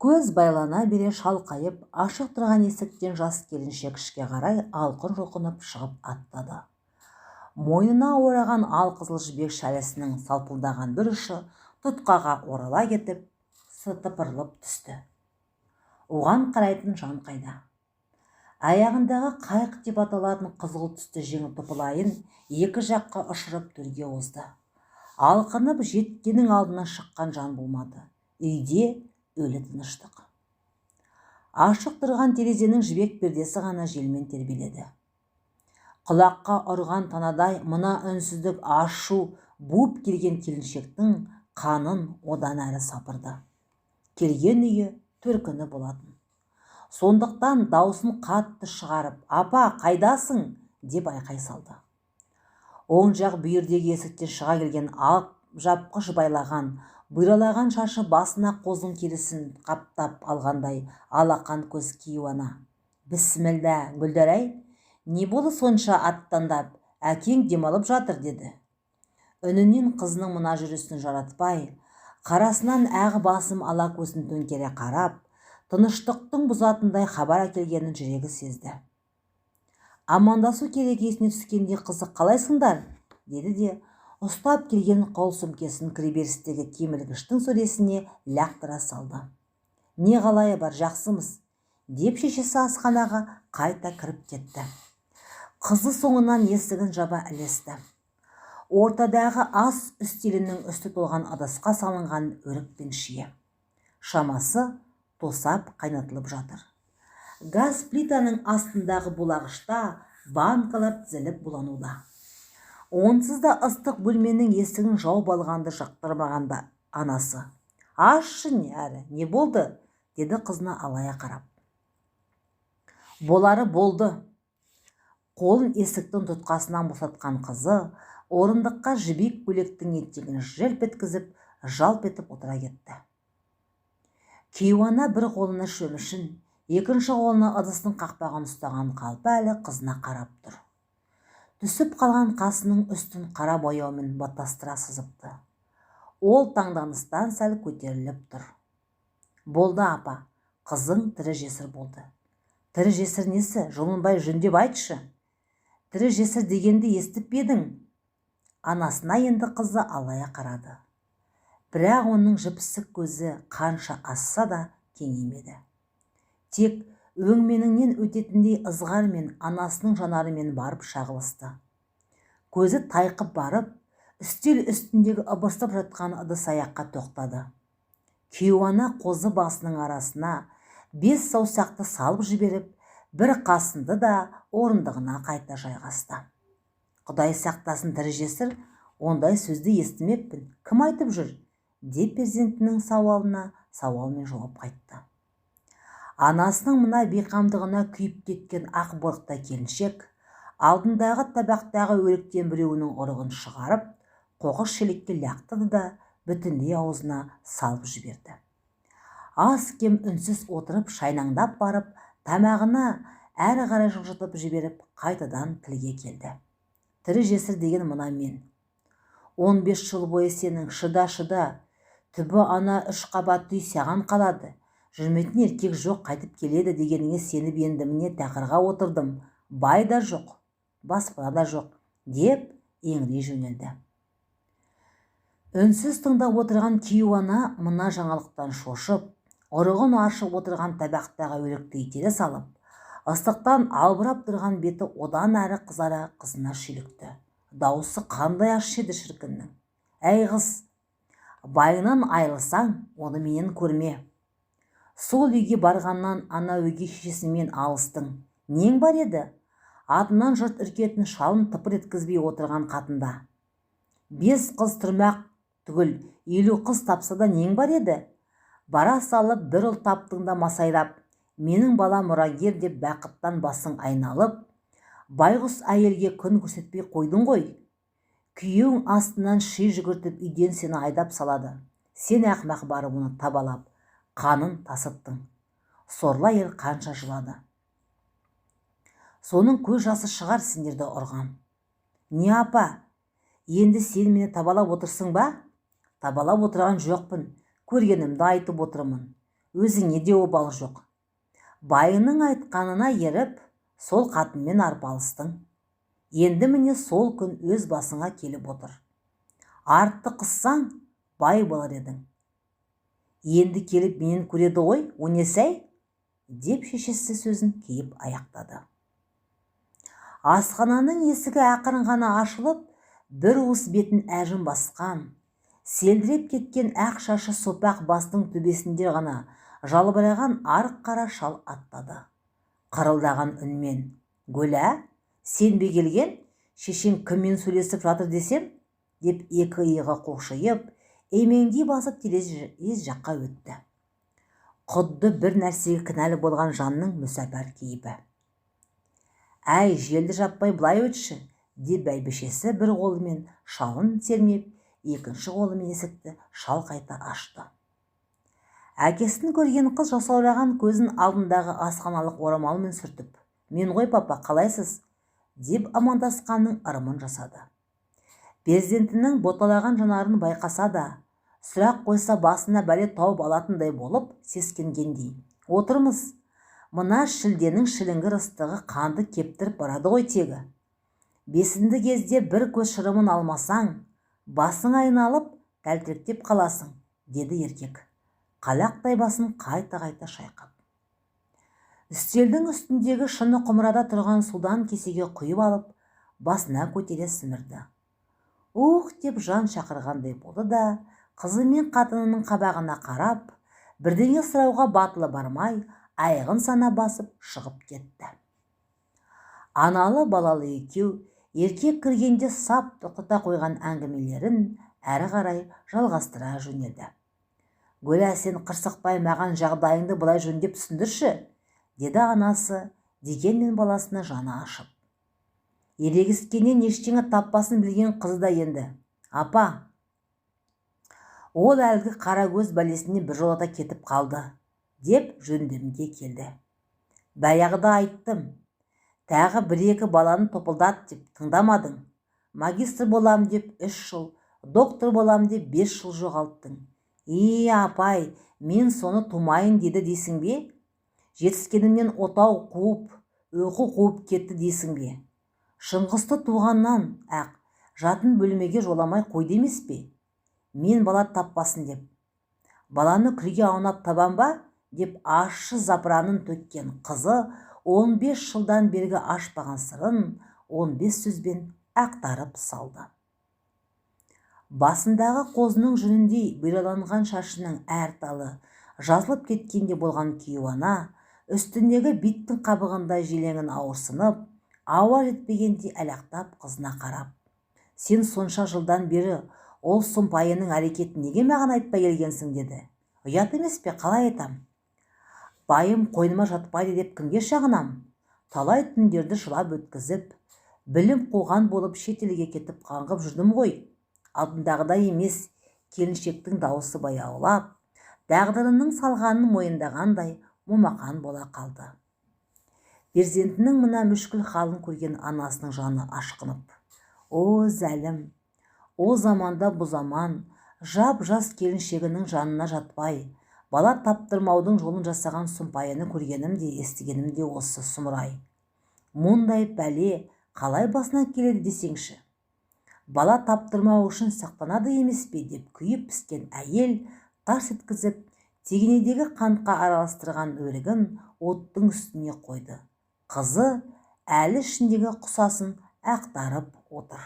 Көз байлана бере шалқайып, ашық тұрған есіктен жас келіншек ішке қарай алқын жұлқынып шығып аттады. Мойнына ораған алқызыл жібек шәлісінің салпылдаған бір ұшы тұтқаға орала кетіп, сытыпырылып түсті. Оған қарайтын жан қайда? Аяғындағы қайық деп аталатын қызғыл түсті жеңіл топылайын екі жаққа ұшырып төрге озды. Алқынып жеткенің алдына шыққан жан болмады. Үйде өлі тыныштық. Ашық тұрған терезенің жібек пердесі ғана желмен тербеледі. Құлаққа ұрған танадай мына үнсіздік ашу буып келген келіншектің қанын одан әрі сапырды. Келген үйі төркіні болатын. Сондықтан даусын қатты шығарып, «Апа, қайдасың?» деп айқай салды. Оң жақ бүйірдегі есіктен шыға келген ақ жапқыш байлаған, бұйралаған шашы басына қозын керісін қаптап алғандай алақан көз Кейуана. «Бісмілда, Гүлдар-ай, не болды сонша аттандап, әкең демалып жатыр» деді. Үнінен қызының мына жүрісін жаратпай, қарасынан ағы басым ала көзін төңкере қарап, тыныштықтың бұзатындай хабар әкелгенін жүрегі сезді. Амандасу керек есіне түскенде қызы «Қалайсыңдар?» деді де, ұстап келген қол сөмкесін кіреберістегі кеміргіштің сөресіне лақтыра салды. «Не қалайы бар, жақсымыз?» деп шешесі асханаға қайта кіріп кетті. Қызы соңынан есігін жаба ілесті. Ортадағы ас үстелінің үсті толған ыдысқа салынған өрік пен шие. Шамасы тосап қайнатылып жатыр. Газ плитаның астындағы булағышта банкалар тізіліп булануда. Онсыз да ыстық бөлменің есігін жауып алғанды жақтырмағанда анасы. «Ашшы әрі, не болды?» деді қызына алая қарап. «Болары болды». Қолын есіктің тұтқасынан босатқан қызы орындыққа жібек көйлектің етегін желп еткізіп, жалп етіп отыра кетті. Кейуана бір қолына шөмішін, екінші қолына ыдыстың қақпағын ұстаған қалпы әлі қызына қарап тұр. Түсіп қалған қасының үстін қара бояумен баттастыра сызыпты. Ол таңданыстан сәл көтеріліп тұр. «Болды апа, қызың тірі жесір болды». «Тірі жесір несі? Жұлынбай жөндеп айтшы». «Тірі жесір дегенді естіп едің?» Анасына енді қызы алая қарады. Бірақ оның жіпсік көзі қанша асса да кеңеймеді. Тек өңменіңнен өтетіндей ызғармен анасының жанарымен барып шағылысты. Көзі тайқып барып, үстел үстіндегі ыбырсып жатқан ыдыс аяққа тоқтады. Кейуана қозы басының арасына 5 саусақты салып жіберіп, бір қасынды да орындығына қайта жайғасты. «Құдай сақтасын, тірі жесір, ондай сөзді естімеппін. Кім айтып жүр?» деп перзентінің сауалына сауалмен жауап қайтты. Анасының мына бейқамдығына күйіп кеткен ақ борықта келіншек алдындағы табақтағы өріктен біреуінің ұрығын шығарып, қоқыс шелекке лақтырды да бүтіндей аузына салып жіберді. Аз кем үнсіз отырып шайнаңдап барып, тамағына әрі қарай жылжытып жіберіп, қайтадан тілге келді. «Тірі жесір деген мына мен. 15 жыл бойы сенің шыда, түбі ана 3 қабат үй саған қалады. Жүрмейтін еркек жоқ, қайтып келеді дегеніңе сеніп енді міне тақырға отырдым. Бай да жоқ, баспана да жоқ» деп еңірей жөнелді. Үнсіз тыңдап отырған Кейуана мына жаңалықтан шошып, ұрығын аршып отырған табақтағы өрікті итере салып, ыстықтан албырап тұрған беті одан әрі қызара қызына шүйлікті. Дауысы қандай ащы еді шіркіннің. «Әй қыз, байыңнан айырылсаң, оны менен көрме. Сол үйге барғаннан ана үйге шешесімен алыстың. Нең бар еді? Атынан жұрт үркетін шалын тыпыр еткізбей отырған қатында. 5 қыз тұрмақ түгіл 50 қыз тапса да нең бар еді? Бара салып бір ұл таптың да масайрап, менің бала мұрагер деп бақыттан басың айналып, байғұс әйелге күн көрсетпей қойдың ғой. Күйеуің астынан ши жүгіртіп үйден сені айдап салады. Сен ақмақ барып оны табалап, қанын тасыттың. Сорлы әйел қанша жылады. Соның көз жасы шығар сендерді ұрған. Не апа, енді сен мені табалап отырсың ба? Табалап отырған жоқпын, көргенімді айтып отырмын. өзіңе де обал жоқ. Байының айтқанына еріп, сол қатынмен арпалыстың. Енді міне сол күн өз басыңа келіп отыр. Артты қыссаң, бай болар едің. Енді келіп менен көреді ғой, о несі-ай? Деп шешесі сөзін кейіп аяқтады. Асхананың есігі ақырын ғана ашылып, бір уыс бетін әжім басқан, селдіреп кеткен ақ шашы сопақ бастың төбесінде ғана жалбыраған арық қара шал аттады. Қырылдаған үнмен: «Гүлә, сен бе келген? Шешең кіммен сөйлесіп жатыр десем?» деп екі иығы қоқшиып, емеңдей басып терезес жаққа өтті. Құдды бір нәрсеге кінәлі болған жанның мүсәпір кейіпі. «Әй, желді жаппай былай өтші», деп бәйбішесі бір қолымен шалын сермеп, екінші қолымен есікті шал қайта ашты. Әкесін көрген қыз жасаураған көзін алдындағы асханалық орамалмен сүртіп: «Мен ғой, папа, қалайсыз?» деп амандасқанның ырымын жасады. Перзентінің боталаған жанарын байқаса да, сұрақ қойса басына бәле тауып алатындай болып сескенгендей: «Отырмыз. Мына шілденің шіліңгір ыстығы қанды кептіріп барады ғой тегі. Бесінді кезде бір көз шырымын алмасаң, басың айналып, тәлтіректеп қаласың», деді еркек, қалақтай басын қайта-қайта шайқап. Үстелдің үстіндегі шыны құмырада тұрған судан кесеге құйып алып, басына көтере сімірді. «Ух!» деп жан шақырғандай болды да, қызы мен қатынының қабағына қарап, бірдеңе сұрауға батылы бармай, айығын сана басып шығып кетті. Аналы балалы екеу еркек кіргенде сап тоқтата қойған әңгімелерін әрі қарай жалғастыра жөнелді. «Гүлә, сен қырсықпай маған жағдайыңды былай жөндеп түсіндірші», деді анасы, дегенмен баласына жаны ашып. Ерегіскеннен ештеңе таппасын білген қызы да енді: «Апа, ол әлгі қара көз бәлесіне біржолата кетіп қалды», деп жөндемге келді. «Баяғыда айттым, тағы бір-екі баланы топылдат деп тыңдамадың. Магистр болам деп 3 жыл, доктор болам деп 5 жыл жоғалттың. Апай, мен соны тумайын деді дейсің бе? Жетіскенімнен отау қуып, оқу қуып кетті дейсің бе? Шыңғысты туғаннан ақ жатын бөлмеге жоламай қойды емес пе? Мен бала таппасын деп. Баланы күрге аунап табам ба?» деп ащы запыранын төккен қызы 15 жылдан бергі ашпаған сырын 15 сөзбен ақтарып салды. Басындағы қозының жүніндей бұйраланған шашының әр талы жазылып кеткенде болған күйеуана, үстіндегі биттің қабығында желеңін ауырсынып, ауа жетпегенде әлақтап қызына қарап: «Сен сонша жылдан бері ол сұмпайының әрекетін неге маған айтпай келгенсің?» деді. «Ұят емес пе, қалай айтам? Байым қойныма жатпайды деп кімге шағынам? Талай түндерді жылап өткізіп, білім қуған болып шетелге кетіп қаңғып жүрдім ғой. Алдындағыдай емес», келіншектің дауысы баяулап, тағдырының салғанын мойындағандай момақан бола қалды. Перзентінің мына мүшкіл халын көрген анасының жаны ашқынып: «О, зәлім, о заманда бұ заман жап-жас келіншегінің жанына жатпай, бала таптырмаудың жолын жасаған сұмпайыны көргенім де естігенім де осы сұмырай. Мұндай бәле қалай басына келеді десеңші? Бала таптырмау үшін сақтанады емес пе?» деп күйіп піскен әйел тарс еткізіп, тегенедегі қантқа араластырған өрігін оттың үстіне қойды. Қызы әлі ішіндегі құсасын ақтарып отыр.